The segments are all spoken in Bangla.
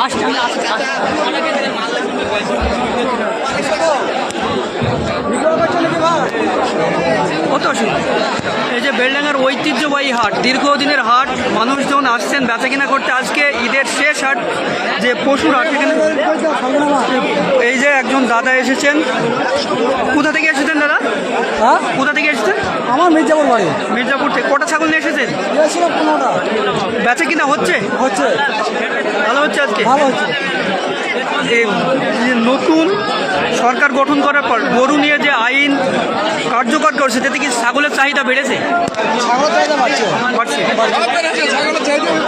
5টা। কত অসুবিধা। এই যে বেলডাঙ্গার ঐতিহ্যবাহী হাট, দীর্ঘদিনের হাট, মানুষজন আসছেন বেচাকেনা করতে। আজকে ঈদের শেষ হাট, যে পশুর হাট, সেখানে এই যে একজন দাদা এসেছেন। কোথা থেকে এসেছেন দাদা? হ্যাঁ, কোথা থেকে এসেছেন? আমার মির্জাপুর বাড়ি। মির্জাপুর থেকে। কটা ছাগল নিয়ে এসেছেন? ছিল 15টা। বেচা কিনা হচ্ছে? হচ্ছে, ভালো হচ্ছে আজকে? ভালো হচ্ছে। এই যে নতুন সরকার গঠন করার পর গরু নিয়ে যে আইন কার্যকর করছে, তাতে কি ছাগলের চাহিদা বেড়েছে? ছাগলের চাহিদা বাড়ছে, বাড়ছে।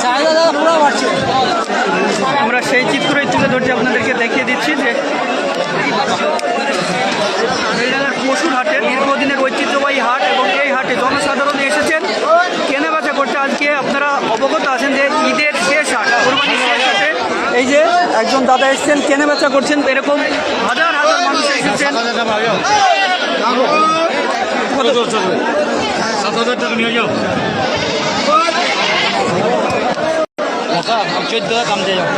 চাহিদা দাদা পুরো বাড়ছে। আমরা সেই চিত্রই তুলে ধরছি, আপনাদেরকে দেখিয়ে দিচ্ছি যে বেলডাঙ্গার পশুর হাটে, দীর্ঘদিনের ঐতিহ্যবাহী হাট, এবং এই হাটে জনসাধারণ এসেছেন কেনাবেচা করতে। আজকে আপনারা অবগত আছেন যে ঈদের শেষ হাট, কোরবানির শেষ হাটে এই যে একজন দাদা এসেছেন, কেনাবেচা করছেন। এরকম হাজার হাজার মানুষ এসেছেন। 7,000 টাকা নিয়ে যাও। 14 কাম দিয়ে যাও।